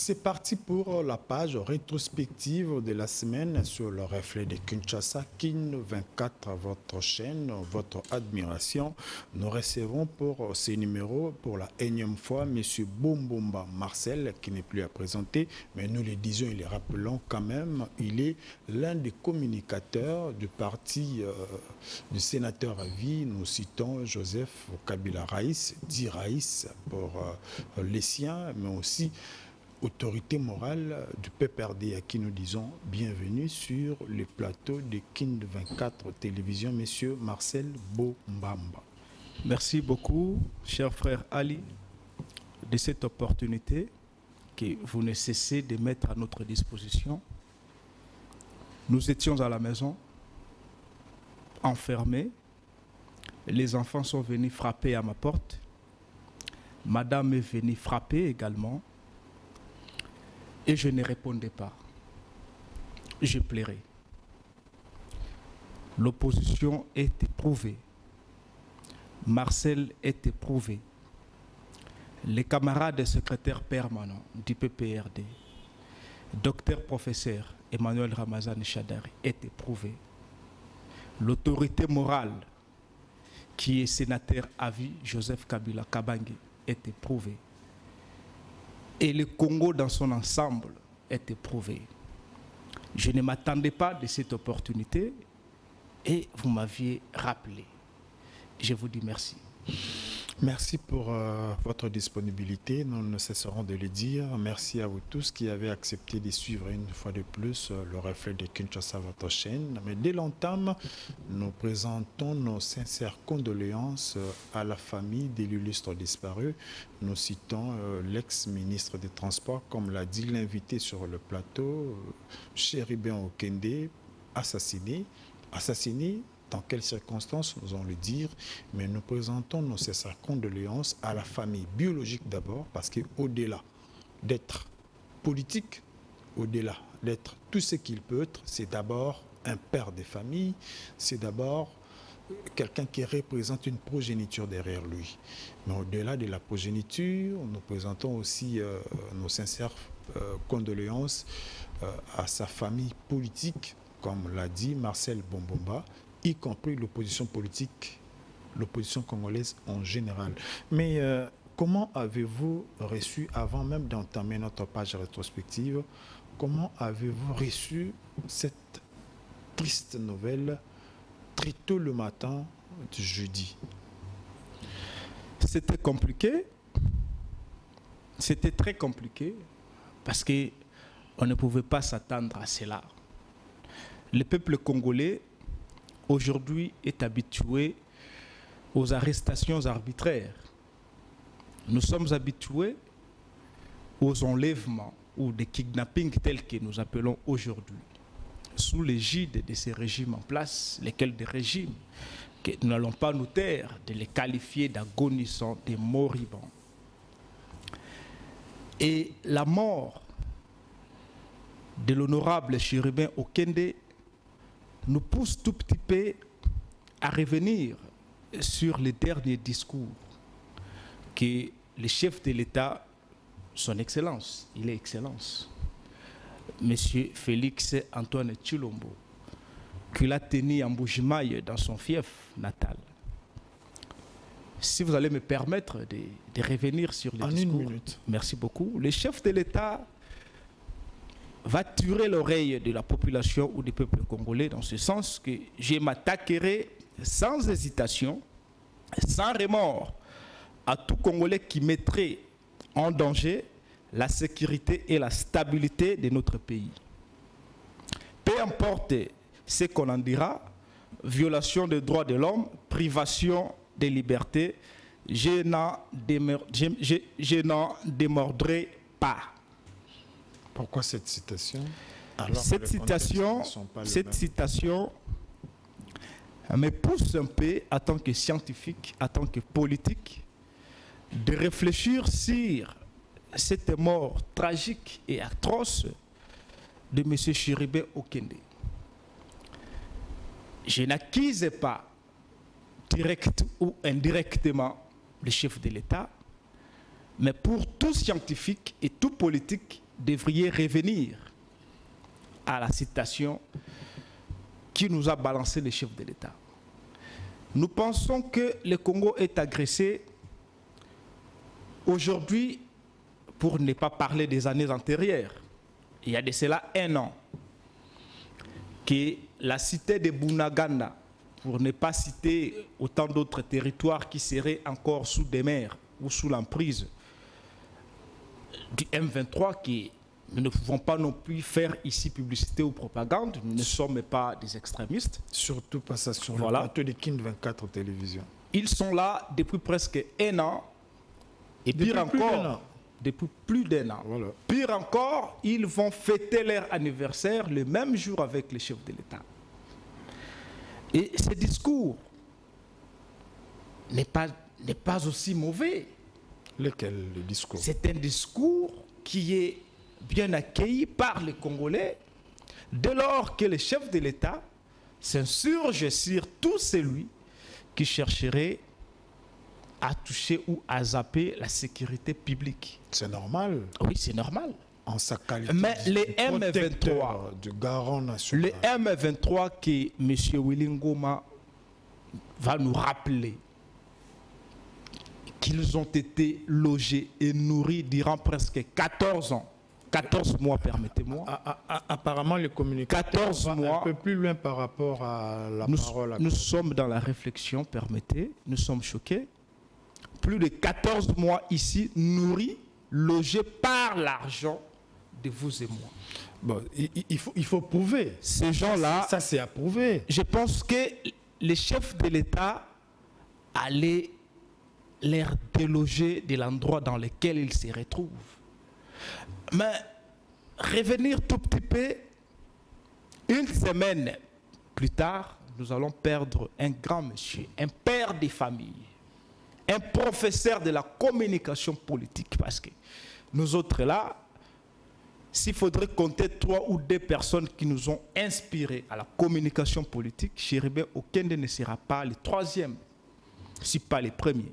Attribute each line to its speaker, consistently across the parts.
Speaker 1: C'est parti pour la page rétrospective de la semaine sur le reflet de Kinshasa, Kin 24, votre chaîne, votre admiration. Nous recevons pour ces numéros, pour la énième fois, M. Bombomba Marcel, qui n'est plus à présenter, mais nous le disons et le rappelons quand même, il est l'un des communicateurs du parti du sénateur à vie. Nous citons Joseph Kabila Raïs, dit Raïs pour les siens, mais aussi autorité morale du PPRD à qui nous disons bienvenue sur le plateau de Kin 24 Télévision, Monsieur Marcel Bombamba.
Speaker 2: Merci beaucoup, cher frère Ali, de cette opportunité que vous ne cessez de mettre à notre disposition. Nous étions à la maison, enfermés. Les enfants sont venus frapper à ma porte. Madame est venue frapper également. Et je ne répondais pas. Je pleurais. L'opposition est éprouvée. Marcel est éprouvé. Les camarades et secrétaires permanents du PPRD, docteur professeur Emmanuel Ramazan Chadari, est éprouvé. L'autorité morale, qui est sénateur à vie, Joseph Kabila Kabange, est éprouvée. Et le Congo dans son ensemble est éprouvé. Je ne m'attendais pas de cette opportunité et vous m'aviez rappelé. Je vous dis merci.
Speaker 1: Merci pour votre disponibilité, nous ne cesserons de le dire. Merci à vous tous qui avez accepté de suivre une fois de plus le reflet de Kinshasa, votre chaîne. Mais dès l'entame, nous présentons nos sincères condoléances à la famille de l'illustre disparu. Nous citons l'ex-ministre des Transports, comme l'a dit l'invité sur le plateau, Chéribin Okende, assassiné. Dans quelles circonstances, nous allons le dire, mais nous présentons nos sincères condoléances à la famille biologique d'abord, parce qu'au-delà d'être politique, au-delà d'être tout ce qu'il peut être, c'est d'abord un père de famille, c'est d'abord quelqu'un qui représente une progéniture derrière lui. Mais au-delà de la progéniture, nous présentons aussi nos sincères condoléances à sa famille politique, comme l'a dit Marcel Bombomba, y compris l'opposition politique, l'opposition congolaise en général. Mais comment avez-vous reçu, avant même d'entamer notre page rétrospective, comment avez-vous reçu cette triste nouvelle très tôt le matin du jeudi?
Speaker 2: C'était compliqué. C'était très compliqué parce qu'on ne pouvait pas s'attendre à cela. Le peuple congolais aujourd'hui est habitué aux arrestations arbitraires. Nous sommes habitués aux enlèvements ou des kidnappings tels que nous appelons aujourd'hui, sous l'égide de ces régimes en place, lesquels des régimes que nous n'allons pas nous taire de les qualifier d'agonisants, des moribonds. Et la mort de l'honorable Chéribin Okende nous pousse tout petit peu à revenir sur les derniers discours que le chef de l'État, son Excellence, il est Excellence, Monsieur Félix Antoine Tshilombo, qu'il a tenu en Mbujimayi dans son fief natal. Si vous allez me permettre de revenir sur les discours.
Speaker 1: Une minute.
Speaker 2: Merci beaucoup. Le chef de l'État va tuer l'oreille de la population ou du peuple congolais dans ce sens que je m'attaquerai sans hésitation, sans remords, à tout Congolais qui mettrait en danger la sécurité et la stabilité de notre pays. Peu importe ce qu'on en dira, violation des droits de l'homme, privation des libertés, je n'en démordrai pas.
Speaker 1: Pourquoi cette citation?
Speaker 2: Cette citation me pousse un peu, en tant que scientifique, en tant que politique, de réfléchir sur cette mort tragique et atroce de M. Chéribin Okende. Je n'accuse pas, direct ou indirectement, le chef de l'État, mais pour tout scientifique et tout politique, devriez revenir à la citation qui nous a balancé le chef de l'État. Nous pensons que le Congo est agressé aujourd'hui, pour ne pas parler des années antérieures. Il y a de cela 1 an, que la cité de Bunagana, pour ne pas citer autant d'autres territoires qui seraient encore sous des mers ou sous l'emprise du M23, qui nous ne pouvons pas non plus faire ici publicité ou propagande, nous ne sommes pas des extrémistes.
Speaker 1: Surtout pas ça sur
Speaker 2: Voilà.
Speaker 1: le plateau de Kin 24 télévision.
Speaker 2: Ils sont là depuis presque 1 an, et
Speaker 1: Depuis
Speaker 2: pire
Speaker 1: plus
Speaker 2: encore,
Speaker 1: d'un an.
Speaker 2: depuis plus d'1 an.
Speaker 1: Voilà.
Speaker 2: Pire encore, ils vont fêter leur anniversaire le même jour avec le chef de l'État. Et ce discours n'est pas aussi mauvais.
Speaker 1: Lequel, le discours?
Speaker 2: C'est un discours qui est bien accueilli par les Congolais dès lors que le chef de l'État s'insurge sur tout celui qui chercherait à toucher ou à zapper la sécurité publique.
Speaker 1: C'est normal.
Speaker 2: Oui, c'est normal.
Speaker 1: En sa qualité
Speaker 2: Mais
Speaker 1: de
Speaker 2: les M23,
Speaker 1: protecteur, du garant national.
Speaker 2: le M23 que M. Willy Ngoma va nous rappeler qu'ils ont été logés et nourris durant presque 14 ans. 14 mois, permettez-moi.
Speaker 1: Apparemment, les communicateurs
Speaker 2: 14
Speaker 1: vont
Speaker 2: mois.
Speaker 1: un peu plus loin par rapport à la parole.
Speaker 2: Nous sommes dans la réflexion, permettez. Nous sommes choqués. Plus de 14 mois ici, nourris, logés par l'argent de vous et moi.
Speaker 1: Bon, il faut prouver.
Speaker 2: Ces gens-là,
Speaker 1: Ça, c'est à prouver.
Speaker 2: je pense que les chefs de l'État allaient les déloger de l'endroit dans lequel ils se retrouvent. Mais revenir tout petit peu, 1 semaine plus tard, nous allons perdre un grand monsieur, un père de famille, un professeur de la communication politique. Parce que nous autres là, s'il faudrait compter 3 ou 2 personnes qui nous ont inspirés à la communication politique, Chéribé Okende ne sera pas le 3e, si pas le 1er.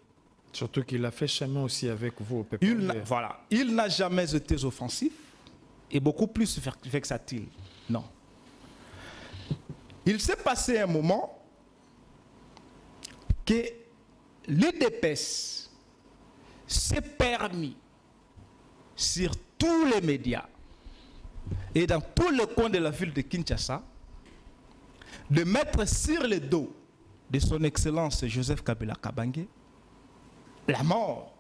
Speaker 1: Surtout qu'il a fait chemin aussi avec vous au PP.
Speaker 2: Voilà. Il n'a jamais été offensif et beaucoup plus vexatile. Non. Il s'est passé un moment que l'UDPS s'est permis sur tous les médias et dans tous les coins de la ville de Kinshasa de mettre sur le dos de son Excellence Joseph Kabila Kabange la mort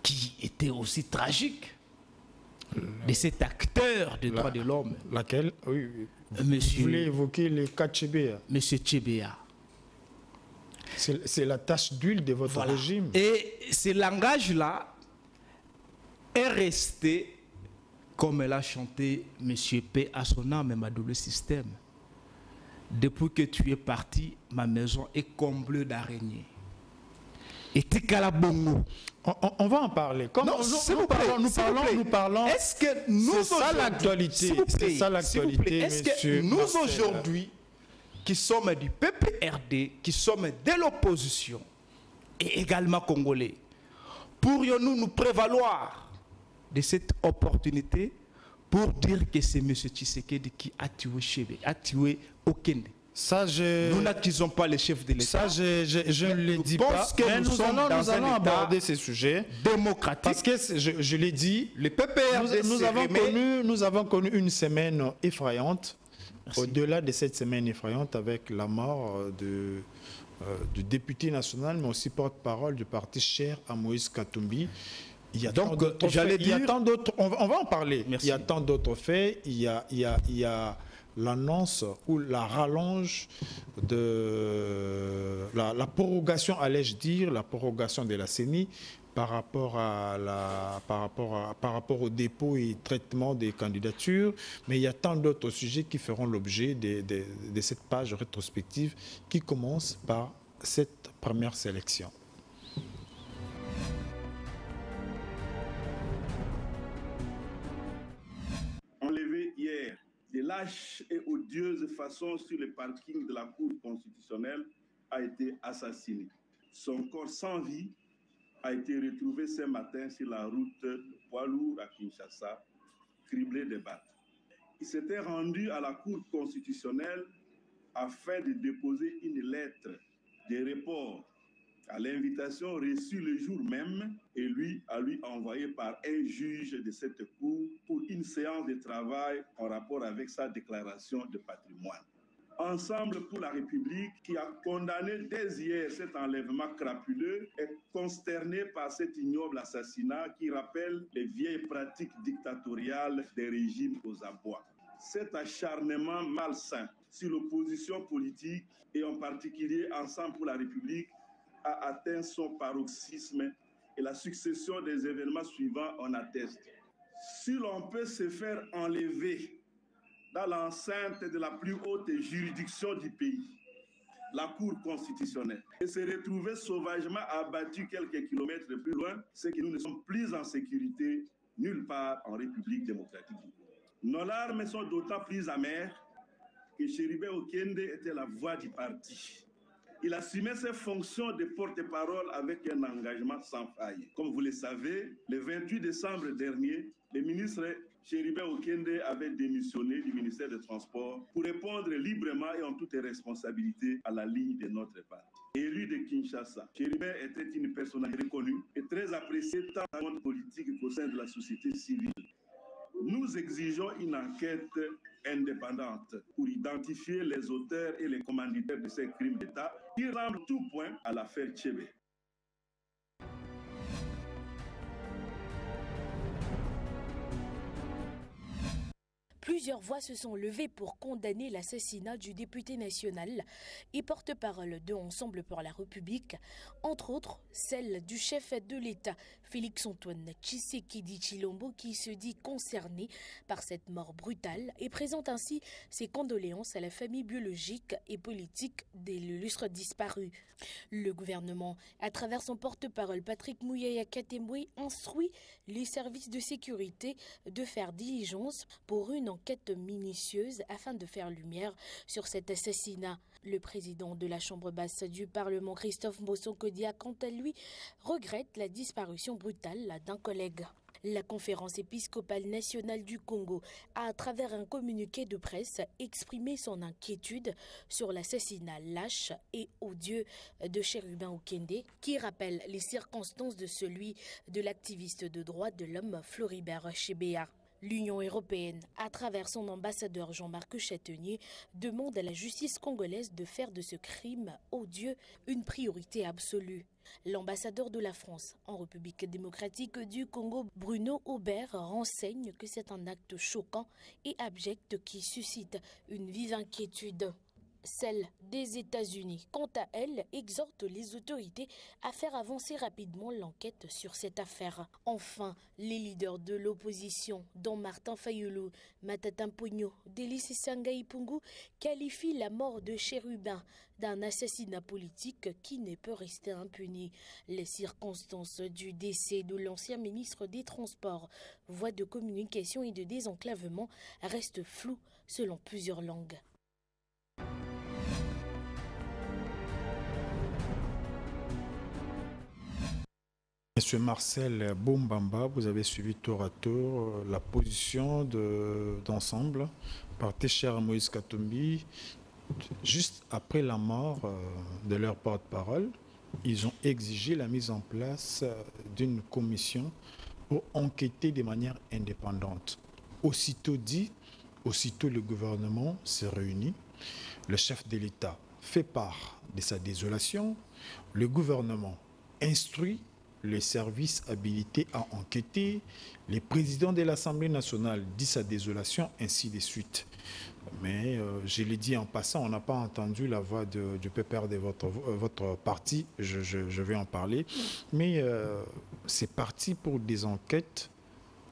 Speaker 2: qui était aussi tragique de cet acteur des droits de l'homme.
Speaker 1: Laquelle? Oui, oui.
Speaker 2: Monsieur,
Speaker 1: vous voulez évoquer les cas Tchébéa.
Speaker 2: Monsieur Tchébéa.
Speaker 1: C'est la tache d'huile de votre
Speaker 2: Voilà.
Speaker 1: régime.
Speaker 2: Et ce langage-là est resté, comme l'a chanté Monsieur P. à son âme, ma double système. Depuis que tu es parti, ma maison est comblée d'araignées. Et Tikala Bongo.
Speaker 1: On va en parler. Comme
Speaker 2: Non,
Speaker 1: nous parlons.
Speaker 2: Est-ce que nous
Speaker 1: C'est ça l'actualité. C'est ça l'actualité,
Speaker 2: Est-ce que
Speaker 1: monsieur
Speaker 2: nous
Speaker 1: Marcel.
Speaker 2: aujourd'hui, qui sommes du PPRD, qui sommes de l'opposition, et également congolais, pourrions-nous nous prévaloir de cette opportunité pour dire que c'est M. Tshisekedi qui a tué Chébé, a tué Okende?
Speaker 1: Ça,
Speaker 2: Nous n'accusons pas les chefs de l'État.
Speaker 1: Ça, je ne le dis pas.
Speaker 2: Mais
Speaker 1: nous allons aborder ces sujets
Speaker 2: démocratique.
Speaker 1: Parce que, je l'ai dit,
Speaker 2: Le PPRD
Speaker 1: nous avons connu une semaine effrayante.
Speaker 2: Merci.
Speaker 1: Au-delà de cette semaine effrayante avec la mort du député national, mais aussi porte-parole du parti cher à Moïse Katumbi. Il y a
Speaker 2: Donc,
Speaker 1: il y a tant d'autres. On va en parler.
Speaker 2: Merci.
Speaker 1: Il y a tant d'autres faits. Il y a l'annonce ou la rallonge de la prorogation, allais-je dire, la prorogation de la CENI par rapport au dépôt et traitement des candidatures. Mais il y a tant d'autres sujets qui feront l'objet de cette page rétrospective qui commence par cette première sélection.
Speaker 3: Enlevé hier de lâche et odieuse façon sur le parking de la Cour constitutionnelle a été assassiné. Son corps sans vie a été retrouvé ce matin sur la route poids lourds à Kinshasa, criblé de battes. Il s'était rendu à la Cour constitutionnelle afin de déposer une lettre de report à l'invitation reçue le jour même et lui envoyée par un juge de cette cour pour une séance de travail en rapport avec sa déclaration de patrimoine. Ensemble pour la République, qui a condamné dès hier cet enlèvement crapuleux, est consterné par cet ignoble assassinat qui rappelle les vieilles pratiques dictatoriales des régimes aux abois. Cet acharnement malsain sur l'opposition politique et en particulier Ensemble pour la République a atteint son paroxysme et la succession des événements suivants en atteste. Si l'on peut se faire enlever dans l'enceinte de la plus haute juridiction du pays, la Cour constitutionnelle, et se retrouver sauvagement abattu quelques kilomètres plus loin, c'est que nous ne sommes plus en sécurité nulle part en République démocratique du Congo. Nos larmes sont d'autant plus amères que Chérubin Okende était la voix du parti. Il assumait ses fonctions de porte-parole avec un engagement sans faille. Comme vous le savez, le 28 décembre dernier, le ministre Chérubin Okende avait démissionné du ministère des Transports pour répondre librement et en toute responsabilité à la ligne de notre parti. Élu de Kinshasa, Chérubin était une personnalité reconnue et très appréciée tant dans le monde politique qu'au sein de la société civile. Nous exigeons une enquête indépendante pour identifier les auteurs et les commanditaires de ces crimes d'État qui rendent tout point à l'affaire Tchébé.
Speaker 4: Plusieurs voix se sont levées pour condamner l'assassinat du député national et porte-parole de Ensemble pour la République, entre autres celle du chef de l'État, Félix-Antoine Tshisekedi Tshilombo, qui se dit concerné par cette mort brutale et présente ainsi ses condoléances à la famille biologique et politique des illustres disparus. Le gouvernement, à travers son porte-parole Patrick Muyaya Katembwe, instruit les services de sécurité de faire diligence pour une enquête minutieuse afin de faire lumière sur cet assassinat. Le président de la Chambre basse du Parlement, Christophe Mbossonkodia, quant à lui, regrette la disparition brutale d'un collègue. La conférence épiscopale nationale du Congo a, à travers un communiqué de presse, exprimé son inquiétude sur l'assassinat lâche et odieux de Chérubin Okende, qui rappelle les circonstances de celui de l'activiste de droits de l'homme Floribert Chebeya. L'Union européenne, à travers son ambassadeur Jean-Marc Chatenier, demande à la justice congolaise de faire de ce crime odieux une priorité absolue. L'ambassadeur de la France en République démocratique du Congo, Bruno Aubert, renseigne que c'est un acte choquant et abject qui suscite une vive inquiétude. Celle des États-Unis, quant à elle, exhorte les autorités à faire avancer rapidement l'enquête sur cette affaire. Enfin, les leaders de l'opposition, dont Martin Fayulu, Matata Mponyo, Délice Sangai Pungu, qualifient la mort de Chérubin d'un assassinat politique qui ne peut rester impuni. Les circonstances du décès de l'ancien ministre des Transports, voies de communication et de désenclavement restent floues selon plusieurs langues.
Speaker 1: Monsieur Marcel Bombamba, vous avez suivi tour à tour la position d'Ensemble par Técher Moïse Katumbi. Juste après la mort de leur porte-parole, ils ont exigé la mise en place d'une commission pour enquêter de manière indépendante. Aussitôt dit, aussitôt le gouvernement s'est réuni, le chef de l'État fait part de sa désolation, le gouvernement instruit les services habilités à enquêter, le président de l'Assemblée nationale dit sa désolation, ainsi de suite. Mais je l'ai dit en passant, on n'a pas entendu la voix du PPR de votre parti, je vais en parler. Mais c'est parti pour des enquêtes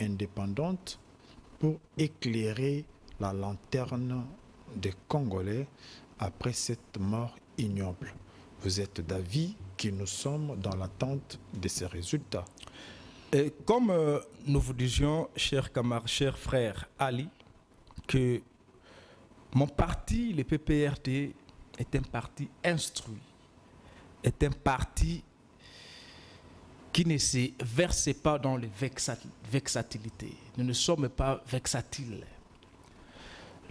Speaker 1: indépendantes pour éclairer la lanterne des Congolais après cette mort ignoble. Vous êtes d'avis que nous sommes dans l'attente de ces résultats.
Speaker 2: Et comme nous vous disions, chers camarades, chers frères Ali, que mon parti, le PPRD, est un parti instruit, est un parti qui ne se verse pas dans les vexatilités. Nous ne sommes pas vexatiles.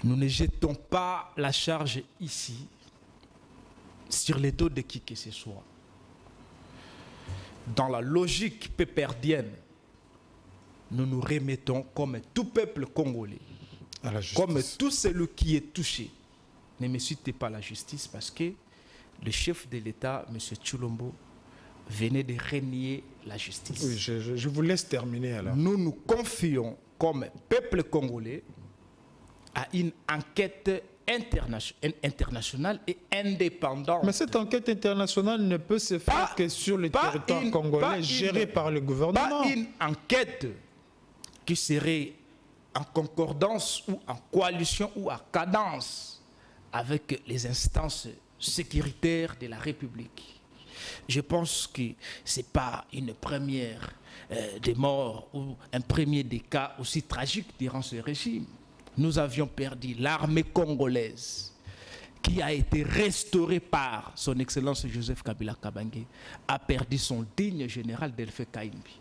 Speaker 2: Nous ne jetons pas la charge ici sur les dos de qui que ce soit. Dans la logique pépérdienne, nous nous remettons comme tout peuple congolais, comme tout celui qui est touché. Ne me citez pas la justice parce que le chef de l'État, M. Tshilombo, venait de renier la justice.
Speaker 1: Oui, je vous laisse terminer alors.
Speaker 2: Nous nous confions comme peuple congolais à une enquête internationale et indépendante.
Speaker 1: Mais cette enquête internationale ne peut se faire que sur le territoire congolais géré par le gouvernement.
Speaker 2: Pas une enquête qui serait en concordance ou en coalition ou en cadence avec les instances sécuritaires de la République. Je pense que ce n'est pas une première des morts ou un premier des cas aussi tragiques durant ce régime. Nous avions perdu l'armée congolaise qui a été restaurée par son Excellence Joseph Kabila Kabange, a perdu son digne général Delphin Kaimbi.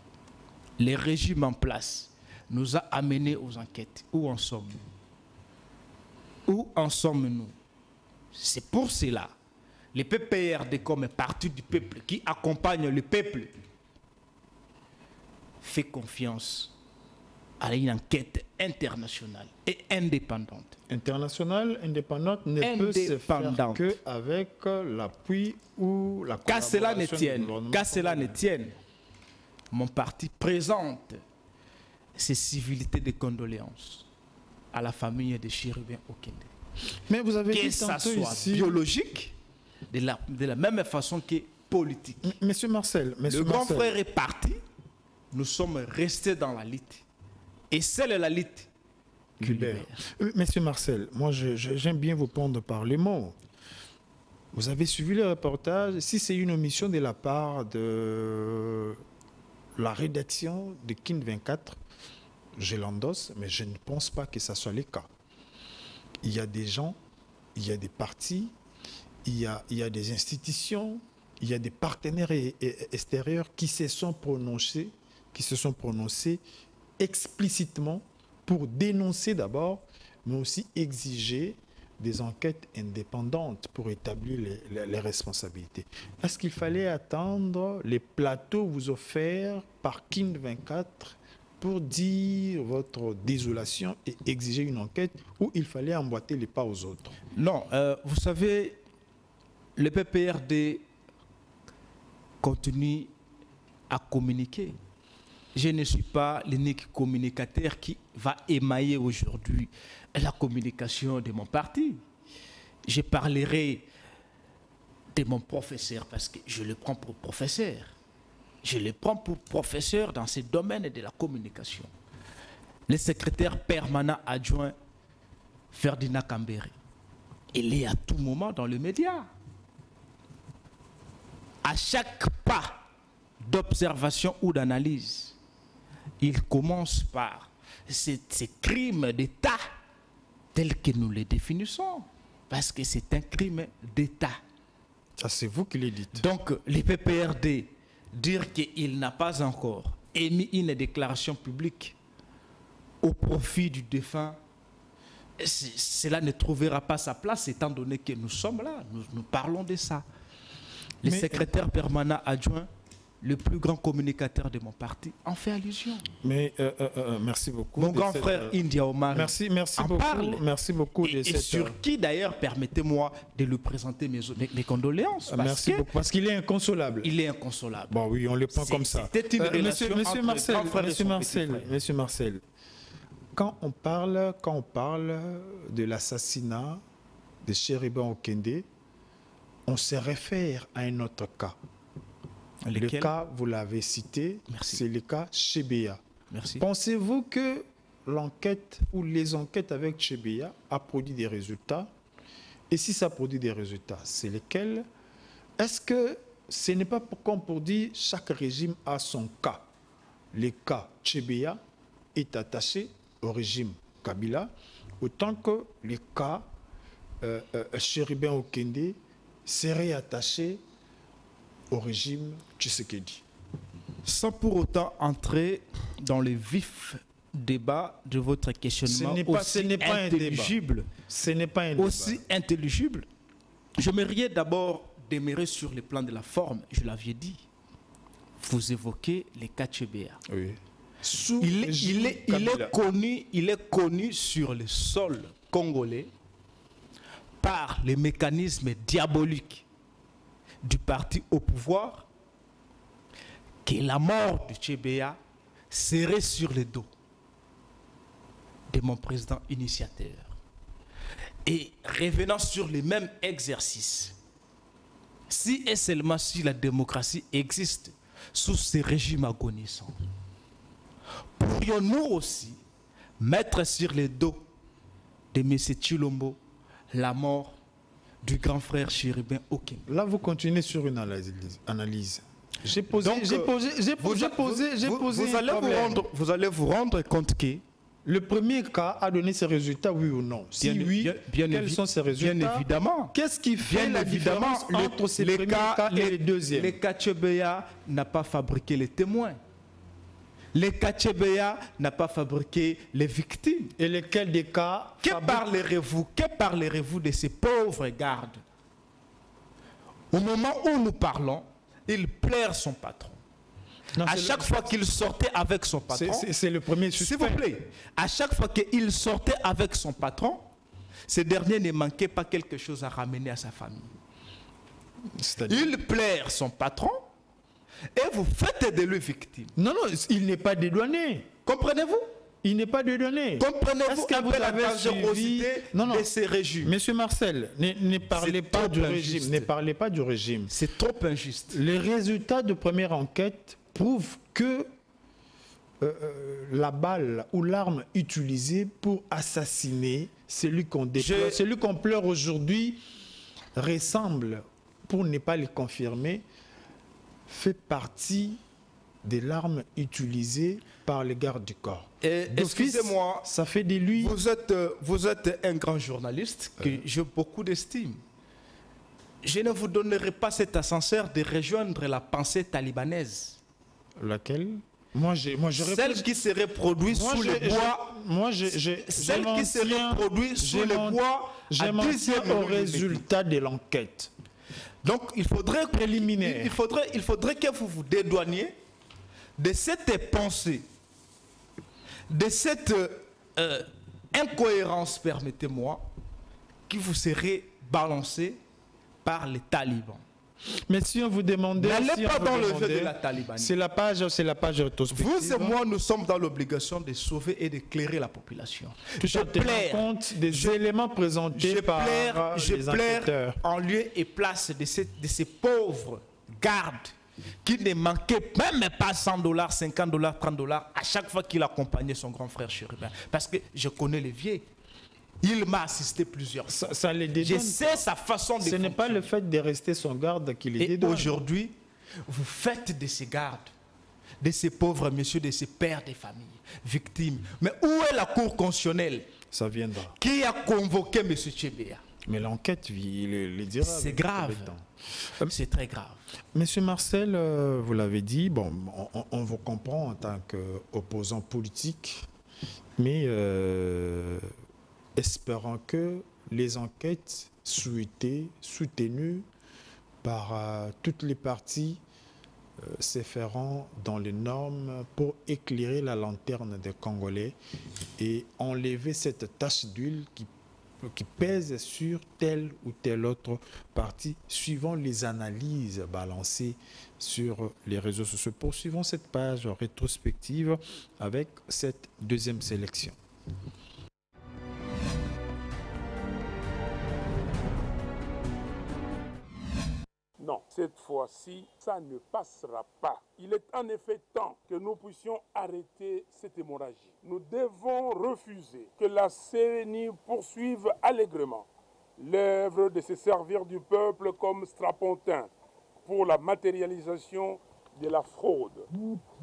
Speaker 2: Le régime en place nous a amenés aux enquêtes. Où en sommes-nous? Où en sommes-nous? C'est pour cela, les PPRD comme parti du peuple qui accompagne le peuple fait confiance à une enquête internationale et indépendante.
Speaker 1: Internationale, indépendante, ne peut se faire qu'avec l'appui ou la collaboration du gouvernement.
Speaker 2: Qu'à cela ne tienne, mon parti présente ses civilités de condoléances à la famille de Chérubin Okende.
Speaker 1: Mais vous avez
Speaker 2: que
Speaker 1: dit
Speaker 2: ça
Speaker 1: tantôt
Speaker 2: soit
Speaker 1: ici...
Speaker 2: biologique, de la même façon que politique.
Speaker 1: Monsieur Marcel,
Speaker 2: le grand frère est parti, nous sommes restés dans la lutte. Et c'est la lutte qui libère.
Speaker 1: Monsieur Marcel, moi j'aime bien vous prendre par les mots. Vous avez suivi le reportage. Si c'est une omission de la part de la rédaction de Kin 24, je l'endosse, mais je ne pense pas que ça soit le cas. Il y a des gens, il y a des partis, il y a des institutions, il y a des partenaires extérieurs qui se sont prononcés explicitement pour dénoncer d'abord, mais aussi exiger des enquêtes indépendantes pour établir les responsabilités. Est-ce qu'il fallait attendre les plateaux vous offerts par Kin 24 pour dire votre désolation et exiger une enquête, ou il fallait emboîter les pas aux autres?
Speaker 2: Non, vous savez, le PPRD continue à communiquer. Je ne suis pas l'unique communicateur qui va émailler aujourd'hui la communication de mon parti. Je parlerai de mon professeur parce que je le prends pour professeur. Je le prends pour professeur dans ce domaine de la communication. Le secrétaire permanent adjoint Ferdinand Kambere, il est à tout moment dans le média. À chaque pas d'observation ou d'analyse, il commence par ces crimes d'État tels que nous les définissons. Parce que c'est un crime d'État.
Speaker 1: Ça, c'est vous qui le dites.
Speaker 2: Donc, les PPRD, dire qu'il n'a pas encore émis une déclaration publique au profit du défunt, cela ne trouvera pas sa place étant donné que nous sommes là. Nous parlons de ça. Le secrétaire permanent adjoint, le plus grand communicateur de mon parti, en fait allusion.
Speaker 1: Mais merci beaucoup.
Speaker 2: Mon grand frère India Omar
Speaker 1: merci beaucoup.
Speaker 2: Parle.
Speaker 1: Merci beaucoup.
Speaker 2: Et sur qui d'ailleurs, permettez-moi de lui présenter mes condoléances.
Speaker 1: Merci beaucoup. Parce qu'il est inconsolable.
Speaker 2: Il est inconsolable.
Speaker 1: Bon oui, on le prend comme ça.
Speaker 2: C'était une relation
Speaker 1: Monsieur Marcel, quand on parle de l'assassinat de Chérubin Okende, on se réfère à un autre cas. Le cas, vous l'avez cité, c'est le cas Chebeya. Pensez-vous que l'enquête ou les enquêtes avec Chebeya a produit des résultats? Et si ça produit des résultats, c'est lesquels? Est-ce que ce n'est pas pour dire chaque régime a son cas? Le cas Chebeya est attaché au régime Kabila, autant que le cas Chérubin Okende serait attaché au régime Tshisekedi.
Speaker 2: Sans pour autant entrer dans le vif débat de votre questionnement aussi intelligible, aussi intelligible, je m'aimerais d'abord démarrer sur le plan de la forme. Je l'avais dit. Vous évoquez les KCBA.
Speaker 1: Oui.
Speaker 2: Il est connu sur le sol congolais par les mécanismes diaboliques du parti au pouvoir que la mort de Tchébéa serait sur le dos de mon président initiateur. Et revenant sur les mêmes exercices, si et seulement si la démocratie existe sous ces régimes agonisants, pourrions-nous aussi mettre sur le dos de M. Tshilombo la mort du grand frère Chérubin Okembe?
Speaker 1: Là, vous continuez sur une analyse. Vous
Speaker 2: allez vous rendre compte que
Speaker 1: le premier cas a donné ses résultats, oui ou non? Si oui, quels sont ses résultats?
Speaker 2: Bien évidemment.
Speaker 1: Qu'est-ce qui fait la différence entre ces premiers cas et les deuxièmes?
Speaker 2: Les KCBA n'a pas fabriqué les témoins. Les KCBA n'a pas fabriqué les victimes.
Speaker 1: Et lesquels des cas?
Speaker 2: Que parlerez-vous de ces pauvres gardes? Au moment où nous parlons, il plaire son patron. Non, à chaque fois qu'il sortait avec son patron,
Speaker 1: c'est le premier suspect.
Speaker 2: S'il vous plaît, à chaque fois qu'il sortait avec son patron, ce dernier ne manquait pas quelque chose à ramener à sa famille. Il plaire son patron et vous faites de lui victime.
Speaker 1: Non, non, il n'est pas dédouané.
Speaker 2: Comprenez-vous?
Speaker 1: Il n'est pas dédouané.
Speaker 2: Comprenez-vous que vous avez dangerosité de ces régimes?
Speaker 1: Monsieur Marcel, ne parlez pas du régime. Ne parlez pas du régime.
Speaker 2: C'est trop injuste.
Speaker 1: Les résultats de première enquête prouvent que la balle ou l'arme utilisée pour assassiner celui qu'on déplore, celui qu'on pleure aujourd'hui, ressemble, pour ne pas le confirmer, fait partie de l'arme utilisée par les gardes du corps.
Speaker 2: Excusez-moi,
Speaker 1: ça fait de lui...
Speaker 2: Vous êtes un grand journaliste que j'ai beaucoup d'estime. Je ne vous donnerai pas cet ascenseur de rejoindre la pensée talibanaise.
Speaker 1: Laquelle?
Speaker 2: Celle qui se reproduit sous les bois. Celle qui se reproduit sous les bois.
Speaker 1: Je m'en tiens au résultat de l'enquête.
Speaker 2: Donc il faudrait préliminaire. Il faudrait que vous vous dédouaniez de cette pensée, de cette incohérence, permettez-moi, qui vous serait balancée par les talibans.
Speaker 1: Mais si on vous demandait...
Speaker 2: N'allez pas dans le jeu de la talibanie.
Speaker 1: C'est la page rétrospective.
Speaker 2: Vous et moi, nous sommes dans l'obligation de sauver et d'éclairer la population.
Speaker 1: Je tenais compte des éléments présentés par les enquêteurs.
Speaker 2: En lieu et place de ces pauvres gardes qui ne manquaient même pas $100, $50, $30 à chaque fois qu'il accompagnait son grand frère Chérubin. Parce que je connais les vieux. Il m'a assisté plusieurs fois.
Speaker 1: Ça les dédouane.
Speaker 2: Je sais sa façon de
Speaker 1: fonctionner. Ce n'est pas le fait de rester son garde qui les dédouane.
Speaker 2: Et aujourd'hui, vous faites de ces gardes, de ces pauvres messieurs, de ces pères de famille, victimes. Mais où est la Cour constitutionnelle?
Speaker 1: Ça viendra.
Speaker 2: Qui a convoqué M. Tchébéa?
Speaker 1: Mais l'enquête, il le dira.
Speaker 2: C'est grave. C'est très grave.
Speaker 1: Monsieur Marcel, vous l'avez dit, bon, on vous comprend en tant qu'opposant politique, mais... espérant que les enquêtes souhaitées, soutenues par toutes les parties, se feront dans les normes pour éclairer la lanterne des Congolais et enlever cette tache d'huile qui pèse sur telle ou telle autre partie, suivant les analyses balancées sur les réseaux sociaux. Poursuivons cette page rétrospective avec cette deuxième sélection.
Speaker 5: Non, cette fois-ci, ça ne passera pas. Il est en effet temps que nous puissions arrêter cette hémorragie. Nous devons refuser que la CENI poursuive allègrement l'œuvre de se servir du peuple comme strapontin pour la matérialisation de la fraude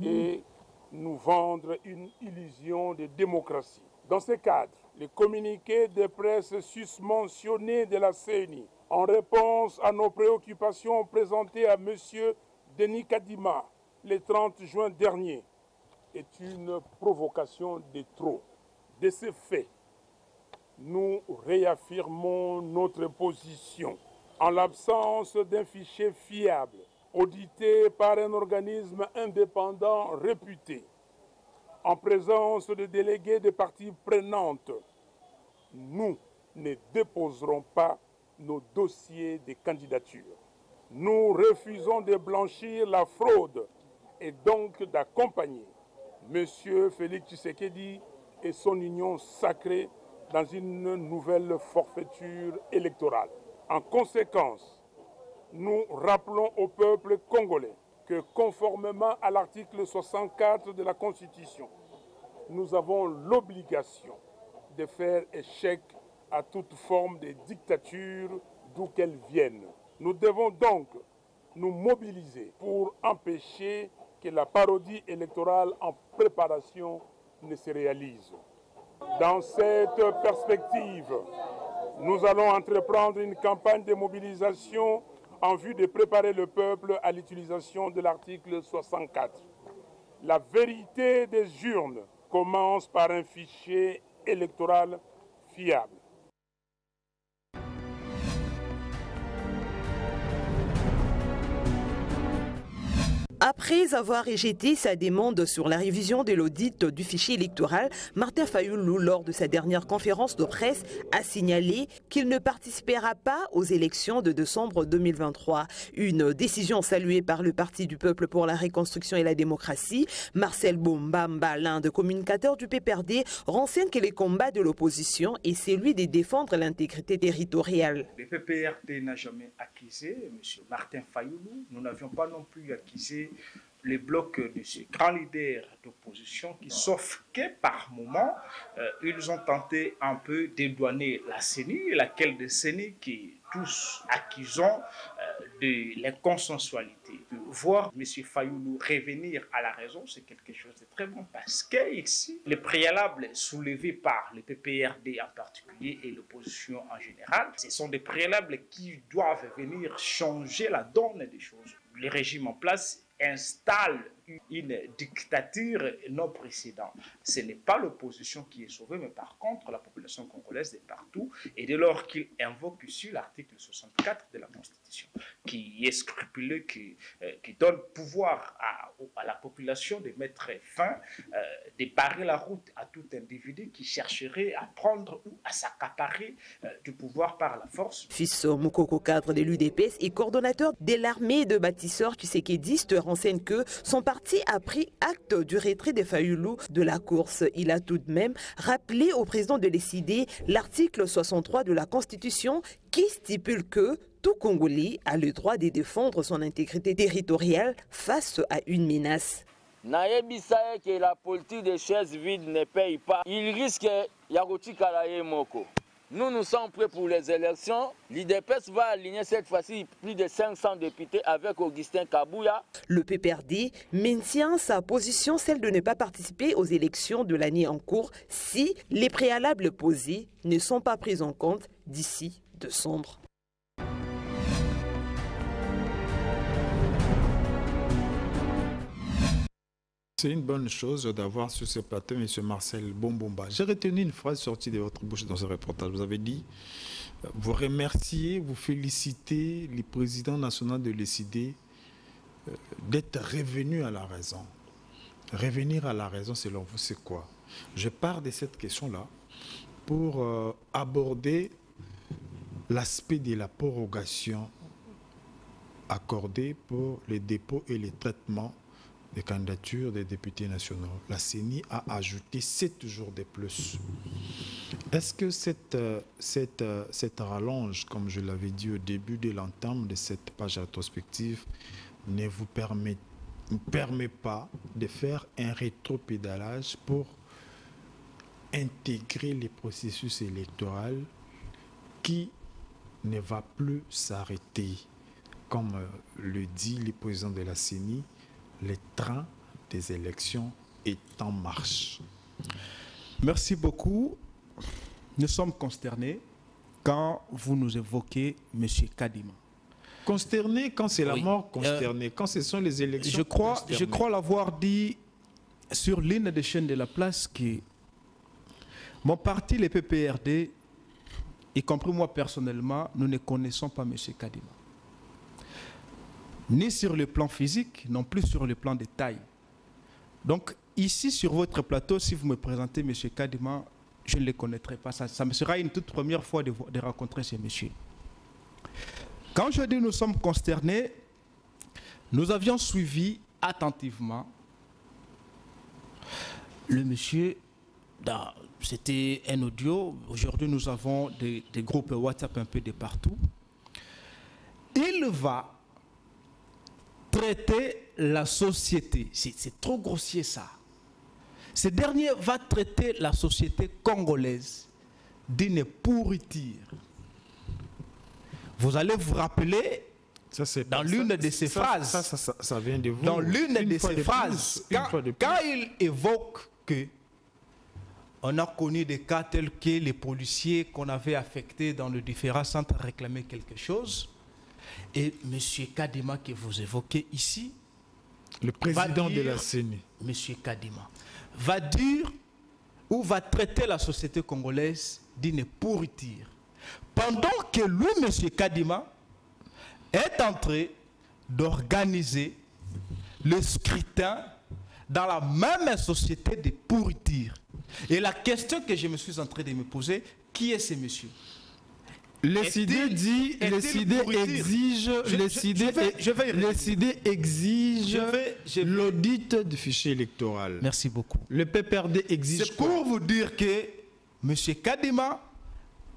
Speaker 5: et nous vendre une illusion de démocratie. Dans ce cadre, les communiqués de presse susmentionnés de la CENI en réponse à nos préoccupations présentées à M. Denis Kadima, le 30 juin dernier est une provocation de trop. De ce fait, nous réaffirmons notre position. En l'absence d'un fichier fiable, audité par un organisme indépendant réputé, en présence de délégués des parties prenantes, nous ne déposerons pas nos dossiers de candidature. Nous refusons de blanchir la fraude et donc d'accompagner M. Félix Tshisekedi et son union sacrée dans une nouvelle forfaiture électorale. En conséquence, nous rappelons au peuple congolais que conformément à l'article 64 de la Constitution, nous avons l'obligation de faire échec à toute forme de dictature d'où qu'elle vienne. Nous devons donc nous mobiliser pour empêcher que la parodie électorale en préparation ne se réalise. Dans cette perspective, nous allons entreprendre une campagne de mobilisation en vue de préparer le peuple à l'utilisation de l'article 64. La vérité des urnes commence par un fichier électoral fiable.
Speaker 6: Après avoir rejeté sa demande sur la révision de l'audit du fichier électoral, Martin Fayulu, lors de sa dernière conférence de presse, a signalé qu'il ne participera pas aux élections de décembre 2023. Une décision saluée par le Parti du Peuple pour la Reconstruction et la Démocratie. Marcel Bombamba, l'un des communicateurs du PPRD, renseigne que les combats de l'opposition est celui de défendre l'intégrité territoriale.
Speaker 7: Le PPRD n'a jamais accusé M. Martin Fayulu. Nous n'avions pas non plus accusé les blocs de ces grands leaders d'opposition qui, sauf que par moment, ils ont tenté un peu d'édouaner la CENI, laquelle de CENI qui tous accusons de l'inconsensualité. Voir M. Fayulu revenir à la raison, c'est quelque chose de très bon parce que ici, les préalables soulevés par le PPRD en particulier et l'opposition en général, ce sont des préalables qui doivent venir changer la donne des choses. Le régime en place installe une dictature non précédente. Ce n'est pas l'opposition qui est sauvée, mais par contre la population congolaise de partout. Et dès lors qu'il invoque ici l'article 64 de la Constitution, qui est scrupuleux, qui donne pouvoir à la population de mettre fin, de barrer la route à tout individu qui chercherait à prendre ou à s'accaparer du pouvoir par la force.
Speaker 6: Fisso Moukoko, cadre de l'UDPS et coordonnateur de l'armée de bâtisseurs tshisekédistes, renseigne que son parti a pris acte du retrait de Fayulu de la course. Il a tout de même rappelé au président de décider l'article 63 de la Constitution qui stipule que tout Congolais a le droit de défendre son intégrité territoriale face à une menace.
Speaker 8: Nayebisaye que la politique des chaises vides ne paye pas. Il risque Yagoti Kalaye Moko. Nous sommes prêts pour les élections. L'IDPS va aligner cette fois-ci plus de 500 députés avec Augustin Kabouya.
Speaker 6: Le PPRD maintient sa position, celle de ne pas participer aux élections de l'année en cours si les préalables posés ne sont pas pris en compte d'ici décembre.
Speaker 1: C'est une bonne chose d'avoir sur ce plateau M. Marcel Bombamba. J'ai retenu une phrase sortie de votre bouche dans ce reportage. Vous avez dit, vous remerciez, vous félicitez le président national de l'ECD d'être revenu à la raison. Revenir à la raison, selon vous, c'est quoi? Je pars de cette question-là pour aborder l'aspect de la prorogation accordée pour les dépôts et les traitements des candidatures des députés nationaux. La CENI a ajouté 7 jours de plus. Est-ce que cette rallonge, comme je l'avais dit au début de l'entame de cette page rétrospective, ne vous permet pas de faire un rétropédalage pour intégrer les processus électoraux qui ne va plus s'arrêter? Comme le dit le président de la CENI, le train des élections est en marche.
Speaker 2: Merci beaucoup. Nous sommes consternés quand vous nous évoquez M. Kadima.
Speaker 1: Consterné quand c'est la
Speaker 2: Oui.
Speaker 1: mort, consterné. Quand ce sont les élections,
Speaker 2: Je crois l'avoir dit sur l'une des chaînes de la place que mon parti, le PPRD, y compris moi personnellement, nous ne connaissons pas M. Kadima. Ni sur le plan physique, non plus sur le plan de taille. Donc, ici, sur votre plateau, si vous me présentez M. Kadima, je ne le connaîtrai pas. Ça me sera une toute première fois de rencontrer ce monsieur. Quand je dis nous sommes consternés, nous avions suivi attentivement le monsieur. C'était un audio. Aujourd'hui, nous avons des groupes WhatsApp un peu de partout. Il va traiter la société. C'est trop grossier ça. Ce dernier va traiter la société congolaise d'une pourriture. Vous allez vous rappeler, dans l'une de ces phrases,
Speaker 1: ça vient de vous.
Speaker 2: Dans l'une de ces phrases, quand il évoque que on a connu des cas tels que les policiers qu'on avait affectés dans les différents centres réclamaient quelque chose, et M. Kadima que vous évoquez ici,
Speaker 1: le président de la CENI,
Speaker 2: M. Kadima, va dire ou va traiter la société congolaise d'une pourriture. Pendant que lui, M. Kadima, est en train d'organiser le scrutin dans la même société de pourriture. Et la question que je me suis en train de me poser, qui est ce monsieur?
Speaker 1: Les CID dit, les CID exige l'audit du fichier électoral.
Speaker 2: Merci beaucoup.
Speaker 1: Le PPRD exige.
Speaker 2: C'est pour vous dire que M. Kadima,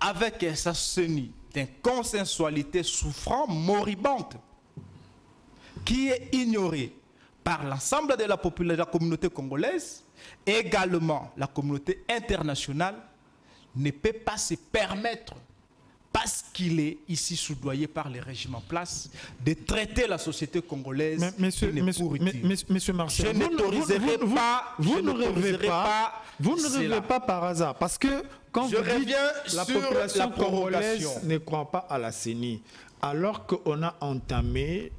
Speaker 2: avec sa CENI d'inconsensualité souffrant, moribonde, qui est ignorée par l'ensemble de la communauté congolaise, également la communauté internationale, ne peut pas se permettre, parce qu'il est ici soudoyé par les régimes en place, de traiter la société congolaise
Speaker 1: Monsieur Marcel,
Speaker 2: je n'autoriserai pas. Vous ne
Speaker 1: rêvez pas par hasard, parce que quand vous dites la population congolaise ne croit pas à la CENI, alors qu'on a entamé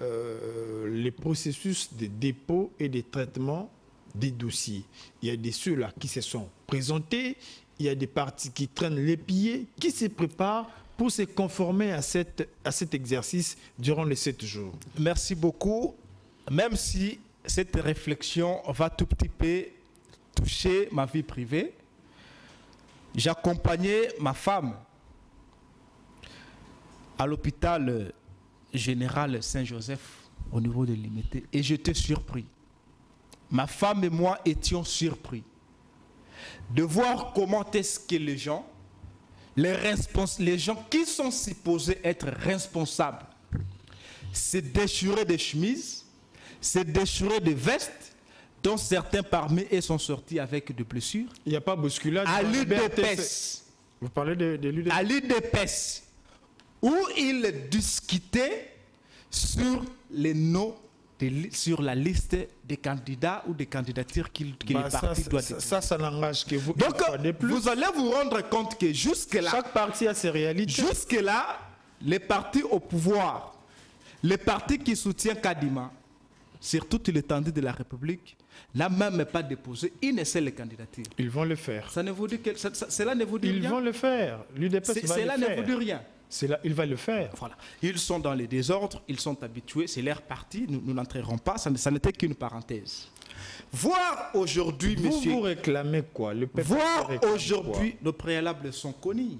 Speaker 1: les processus de dépôt et de traitement des dossiers. Il y a des ceux-là qui se sont présentés, il y a des partis qui traînent les pieds, qui se préparent pour se conformer à cet exercice durant les 7 jours.
Speaker 2: Merci beaucoup. Même si cette réflexion va tout petit peu toucher ma vie privée, j'accompagnais ma femme à l'hôpital général Saint-Joseph au niveau de Limité et j'étais surpris. Ma femme et moi étions surpris de voir comment est-ce que les gens qui sont supposés être responsables se déchiraient des chemises, se déchiraient des vestes, dont certains parmi eux sont sortis avec des blessures.
Speaker 1: Il n'y a pas bousculade.
Speaker 2: À l'UDPS.
Speaker 1: Vous parlez de l'UDPS.
Speaker 2: À l'UDPS, où ils discutaient sur les noms, sur la liste des candidats ou des candidatures que le parti doit déposer.
Speaker 1: Ça n'engage que vous.
Speaker 2: Donc, vous allez vous rendre compte que jusque-là...
Speaker 1: Chaque parti a ses réalités.
Speaker 2: Jusque-là, les partis au pouvoir, les partis qui soutiennent Kadima, sur toute l'étendue de la République, n'a même pas déposé une seule candidature.
Speaker 1: Ils vont le faire.
Speaker 2: Ça ne vous dit que, cela ne vous dit rien.
Speaker 1: Ils vont le faire. L'UDPS va le faire.
Speaker 2: Cela ne vous dit rien.
Speaker 1: Il va le faire.
Speaker 2: Voilà. Ils sont dans les désordres, ils sont habitués, c'est leur parti, nous n'entrerons pas, ça n'était qu'une parenthèse. Voir aujourd'hui, monsieur...
Speaker 1: Vous réclamez quoi?
Speaker 2: Voir aujourd'hui, nos préalables sont connus.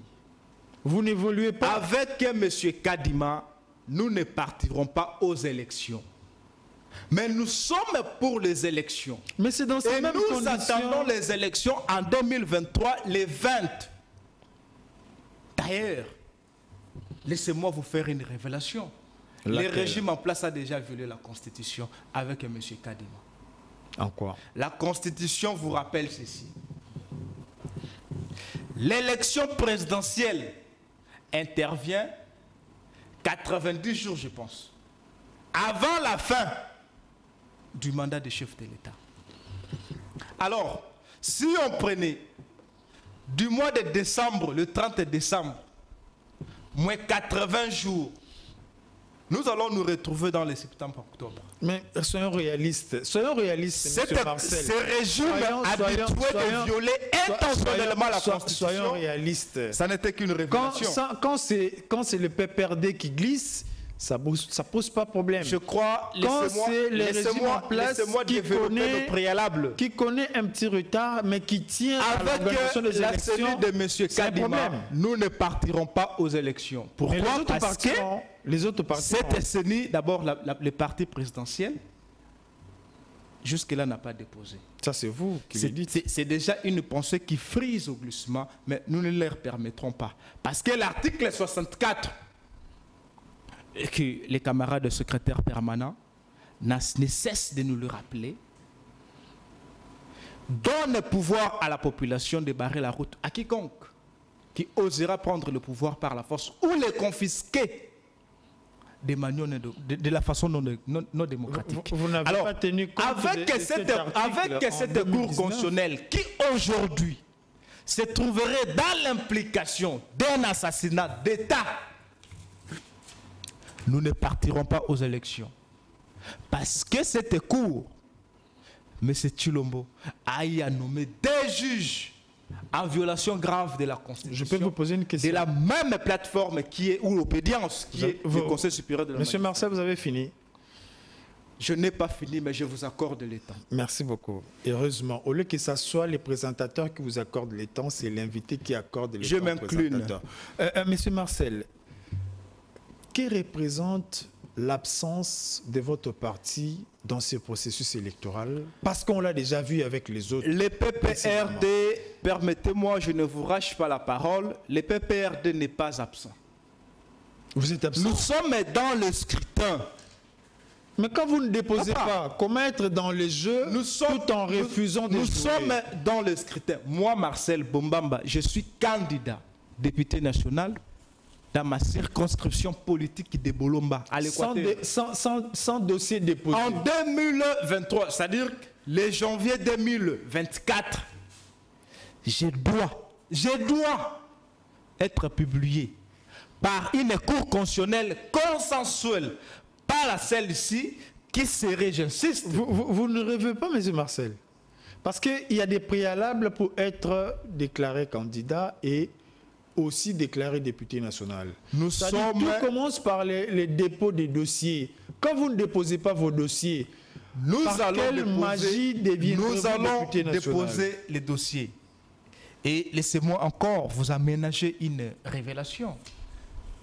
Speaker 1: Vous n'évoluez pas.
Speaker 2: Avec monsieur Kadima, nous ne partirons pas aux élections. Mais nous sommes pour les élections.
Speaker 1: Mais c'est dans ces mêmes conditions.
Speaker 2: Nous attendons les élections en 2023, les 20. D'ailleurs, laissez-moi vous faire une révélation. Le régime en place a déjà violé la Constitution avec M. Kadima.
Speaker 1: En quoi?
Speaker 2: La Constitution vous rappelle ceci. L'élection présidentielle intervient 90 jours, je pense, avant la fin du mandat de chef de l'État. Alors, si on prenait du mois de décembre, le 30 décembre, moins 80 jours, nous allons nous retrouver dans les septembre-octobre.
Speaker 1: Mais soyons réalistes. Soyons réalistes, M. Marcel.
Speaker 2: Ce régime habitué de violer intentionnellement la Constitution.
Speaker 1: Soyons réalistes.
Speaker 2: Ça n'était qu'une révélation.
Speaker 1: Quand c'est le PPRD qui glisse, ça pose pas problème.
Speaker 2: Je crois,
Speaker 1: laissez-moi
Speaker 2: développer le préalable.
Speaker 1: Qui connaît un petit retard, mais qui tient à l'organisation des
Speaker 2: la
Speaker 1: élections.
Speaker 2: cellule de M. Kadima, nous ne partirons pas aux élections. Pourquoi? Parce que
Speaker 1: les autres partis,
Speaker 2: cette CENI, d'abord, les partis présidentiels, jusque-là, n'a pas déposé.
Speaker 1: Ça, c'est vous qui le dites.
Speaker 2: C'est déjà une pensée qui frise au glissement, mais nous ne leur permettrons pas. Parce que l'article 64, que les camarades de secrétaire permanent ne cessent de nous le rappeler, donne le pouvoir à la population de barrer la route à quiconque qui osera prendre le pouvoir par la force ou le confisquer de la façon non démocratique.
Speaker 1: Vous n'avez pas tenu compte
Speaker 2: avec cette Cour constitutionnelle qui aujourd'hui se trouverait dans l'implication d'un assassinat d'État, nous ne partirons pas aux élections. Parce que cette Cour, M. Tshilombo, a nommé des juges en violation grave de la Constitution.
Speaker 1: Je peux vous poser une question.
Speaker 2: De la même plateforme qui est, ou l'obédience qui est du Conseil supérieur de la
Speaker 1: Monsieur Marcel, vous avez fini?
Speaker 2: Je n'ai pas fini, mais je vous accorde le temps.
Speaker 1: Merci beaucoup. Heureusement, au lieu que ce soit les présentateurs qui vous accordent le temps, c'est l'invité qui accorde le temps.
Speaker 2: Je m'incline.
Speaker 1: Monsieur Marcel, que représente l'absence de votre parti dans ce processus électoral? Parce qu'on l'a déjà vu avec les autres.
Speaker 2: Les PPRD, permettez-moi, je ne vous rache pas la parole, les PPRD n'est pas absent.
Speaker 1: Vous êtes absent?
Speaker 2: Nous sommes dans le scrutin.
Speaker 1: Mais quand vous ne déposez pas, comment être dans les jeux tout en refusant de jouer?
Speaker 2: Nous sommes dans le scrutin. Moi, Marcel Bombamba, je suis candidat député national dans ma circonscription politique de Bolomba, à l'Équateur.
Speaker 1: Sans dossier déposé.
Speaker 2: En 2023, c'est-à-dire le janvier 2024, je dois être publié par une cour constitutionnelle consensuelle, pas celle-ci qui serait, j'insiste.
Speaker 1: Vous ne rêvez pas, M. Marcel? Parce qu'il y a des préalables pour être déclaré candidat et aussi déclaré député national. Tout commence par les dépôts des dossiers. Quand vous ne déposez pas vos dossiers,
Speaker 2: nous allons déposer les dossiers. Et laissez-moi encore vous aménager une révélation.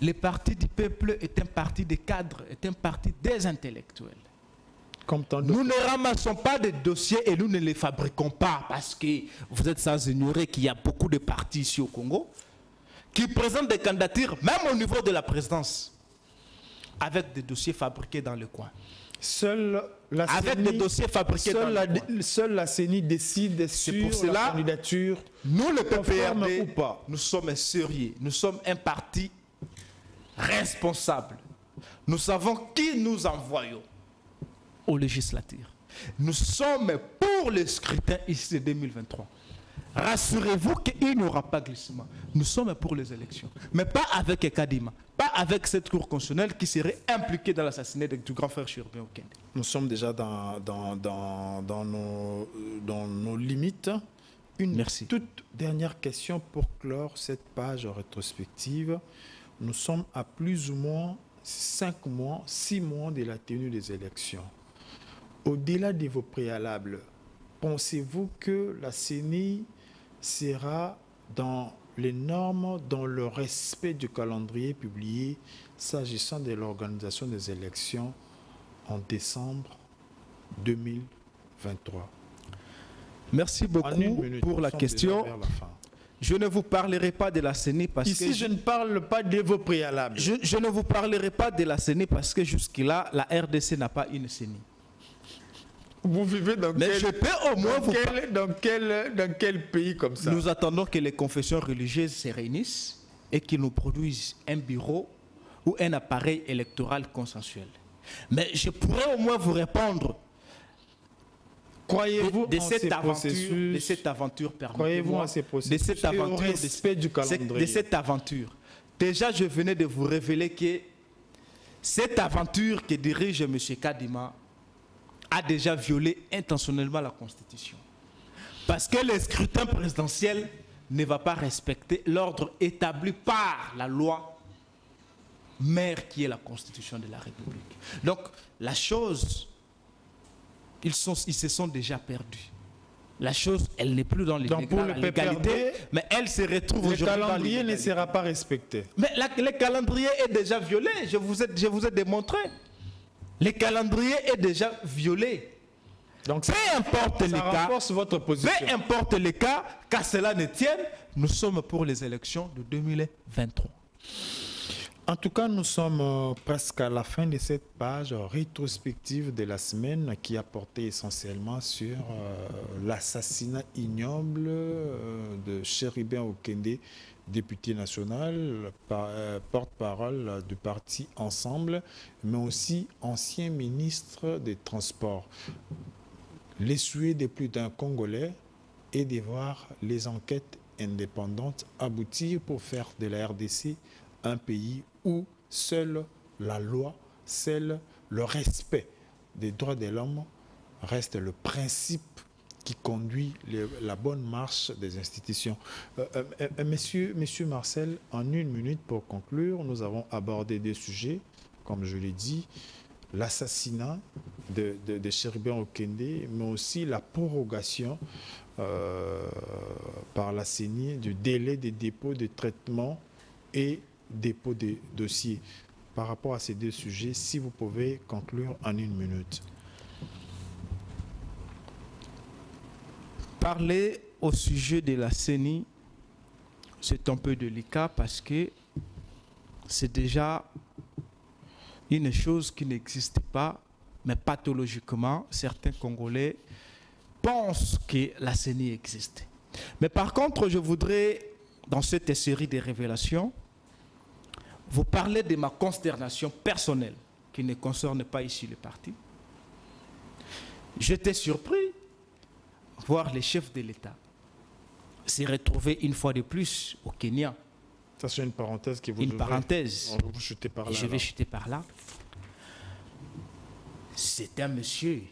Speaker 2: Le parti du peuple est un parti des cadres, est un parti des intellectuels. Nous ne ramassons pas de dossiers et nous ne les fabriquons pas parce que vous êtes sans ignorer qu'il y a beaucoup de partis ici au Congo qui présentent des candidatures, même au niveau de la présidence, avec des dossiers fabriqués dans le coin.
Speaker 1: Seule la CENI décide sur la candidature.
Speaker 2: Nous, le PPRD, nous sommes sérieux. Nous sommes un parti responsable. Nous savons qui nous envoyons aux législatives. Nous sommes pour le scrutin ici de 2023. Rassurez-vous qu'il n'y aura pas glissement. Nous sommes pour les élections. Mais pas avec Kadima. Pas avec cette cour constitutionnelle qui serait impliquée dans l'assassinat du grand frère Chirubin Okende.
Speaker 1: Nous sommes déjà dans nos limites.
Speaker 2: Merci.
Speaker 1: Toute dernière question pour clore cette page rétrospective. Nous sommes à plus ou moins 5 mois, 6 mois de la tenue des élections. Au-delà de vos préalables, pensez-vous que la CENI sera dans les normes, dans le respect du calendrier publié s'agissant de l'organisation des élections en décembre 2023?
Speaker 2: Merci beaucoup pour la question. Je ne vous parlerai pas de la CENI parce que...
Speaker 1: Ici, je ne parle pas de vos préalables.
Speaker 2: Je ne vous parlerai pas de la CENI parce que jusque-là, la RDC n'a pas une CENI.
Speaker 1: Vous vivez dans quel pays comme ça?
Speaker 2: Nous attendons que les confessions religieuses se réunissent et qu'ils nous produisent un bureau ou un appareil électoral consensuel. Mais je pourrais au moins vous répondre.
Speaker 1: Croyez-vous
Speaker 2: de cette aventure,
Speaker 1: croyez-vous en ces processus,
Speaker 2: de cette aventure,
Speaker 1: respect du calendrier.
Speaker 2: De cette aventure. Déjà, je venais de vous révéler que Cette aventure que dirige M. Kadima a déjà violé intentionnellement la Constitution. Parce que le scrutin présidentiel ne va pas respecter l'ordre établi par la loi mère qui est la Constitution de la République. Donc, la chose, ils se sont déjà perdus. La chose, elle n'est plus dans l'égalité, mais elle se retrouve aujourd'hui dans l'illégalité.
Speaker 1: Le calendrier ne sera pas respecté.
Speaker 2: Mais le calendrier est déjà violé, je vous ai démontré. Le calendrier est déjà violé.
Speaker 1: Donc,
Speaker 2: peu importe les cas,
Speaker 1: renforce votre position.
Speaker 2: Peu importe les cas, qu'à cela ne tienne, nous sommes pour les élections de 2023.
Speaker 1: En tout cas, nous sommes presque à la fin de cette page rétrospective de la semaine qui a porté essentiellement sur l'assassinat ignoble de Chéribin Okende, député national, porte-parole du parti Ensemble, mais aussi ancien ministre des Transports. Les souhaits de plus d'un Congolais est de voir les enquêtes indépendantes aboutir pour faire de la RDC un pays où seule la loi, seul le respect des droits de l'homme reste le principe qui conduit la bonne marche des institutions. Monsieur Marcel, en 1 minute pour conclure, nous avons abordé des sujets, comme je l'ai dit, l'assassinat de Chéribin Okende, mais aussi la prorogation par la CENI du délai de dépôt de traitement et dépôt de dossier. Par rapport à ces deux sujets, si vous pouvez conclure en 1 minute.
Speaker 2: Parler au sujet de la CENI, c'est un peu délicat parce que c'est déjà une chose qui n'existe pas, mais pathologiquement, certains Congolais pensent que la CENI existe. Mais par contre, je voudrais, dans cette série de révélations, vous parler de ma consternation personnelle, qui ne concerne pas ici le parti. J'étais surpris de voir les chefs de l'État se retrouver une fois de plus au Kenya.
Speaker 1: Ça, c'est une parenthèse qui vous
Speaker 2: Une parenthèse.
Speaker 1: Vous chutez par là.
Speaker 2: Et je vais chuter par là. C'est un monsieur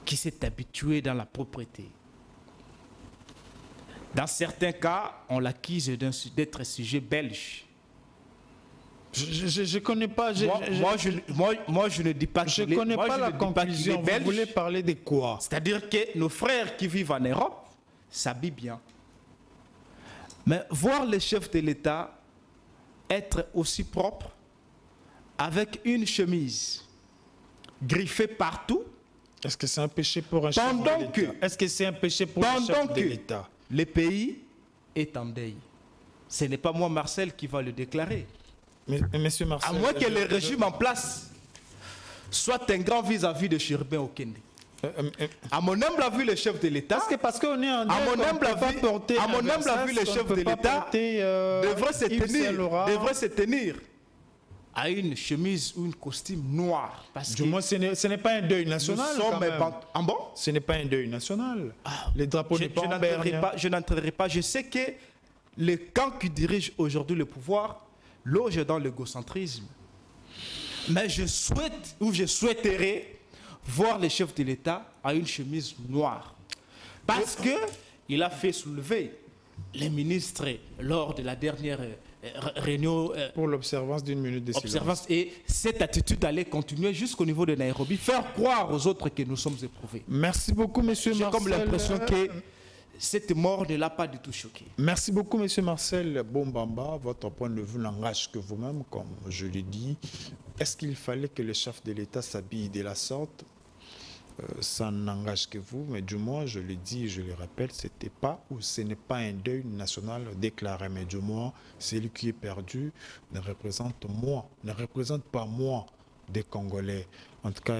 Speaker 2: qui s'est habitué dans la propreté. Dans certains cas, on l'accuse d'être sujet belge.
Speaker 1: Je ne connais pas.
Speaker 2: Moi, je ne dis pas
Speaker 1: je ne connais pas la conclusion. Vous voulez parler de quoi?
Speaker 2: C'est-à-dire que nos frères qui vivent en Europe s'habillent bien. Mais voir les chefs de l'État être aussi propres, avec une chemise griffée partout.
Speaker 1: Est-ce que c'est un péché pour un chef de l'État? Est-ce que c'est un péché pour un chef de l'État?
Speaker 2: Le pays est en deuil. Ce n'est pas moi, Marcel, qui va le déclarer.
Speaker 1: Mais, Monsieur Marcel,
Speaker 2: à moins que le régime en place soit un grand vis-à-vis de Chéribin Okende. À mon humble avis, le chef de l'État,
Speaker 1: parce qu'on est en
Speaker 2: à mon humble avis, le chef de l'État devrait se tenir à une chemise ou un costume noir. Parce
Speaker 1: du moins, ce n'est pas un deuil national.
Speaker 2: Ah bon?
Speaker 1: Ce n'est pas un deuil national. Les drapeaux ne sont pas.
Speaker 2: Je n'entrerai pas. Je sais que le camp qui dirige aujourd'hui le pouvoir loge dans l'égocentrisme. Mais je souhaite, ou je souhaiterais, voir le chef de l'État à une chemise noire. Parce qu'il a fait soulever les ministres lors de la dernière réunion.
Speaker 1: Pour l'observance d'une minute de silence.
Speaker 2: Et cette attitude allait continuer jusqu'au niveau de Nairobi, faire croire aux autres que nous sommes éprouvés.
Speaker 1: Merci beaucoup, monsieur Marcel.
Speaker 2: J'ai comme l'impression que cette mort ne l'a pas du tout choqué.
Speaker 1: Merci beaucoup, monsieur Marcel Bombamba. Votre point de vue n'engage que vous-même, comme je l'ai dit. Est-ce qu'il fallait que le chef de l'État s'habille de la sorte? Ça n'engage que vous, mais du moins, je le dis, je le rappelle, c'était pas ou ce n'est pas un deuil national déclaré, mais du moins, celui qui est perdu ne représente pas moi des Congolais. En tout cas,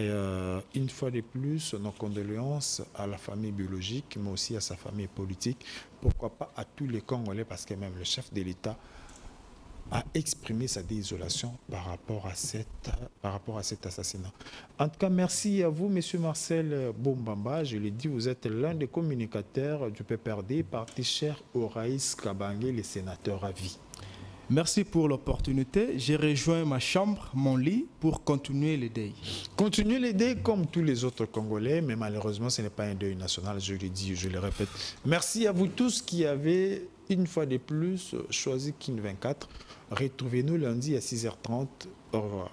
Speaker 1: une fois de plus, nos condoléances à la famille biologique, mais aussi à sa famille politique. Pourquoi pas à tous les Congolais, parce que même le chef de l'État a exprimé sa désolation par rapport à cet assassinat. En tout cas, merci à vous, monsieur Marcel Bombamba. Je l'ai dit, vous êtes l'un des communicateurs du PPRD, parti cher au Raïs Kabange, les sénateurs à vie.
Speaker 2: Merci pour l'opportunité. J'ai rejoint ma chambre, mon lit, pour continuer le deuil.
Speaker 1: Continuez le deuil comme tous les autres Congolais, mais malheureusement, ce n'est pas un deuil national, je le dis, je le répète. Merci à vous tous qui avez, une fois de plus, choisi Kin 24. Retrouvez-nous lundi à 6h30. Au revoir.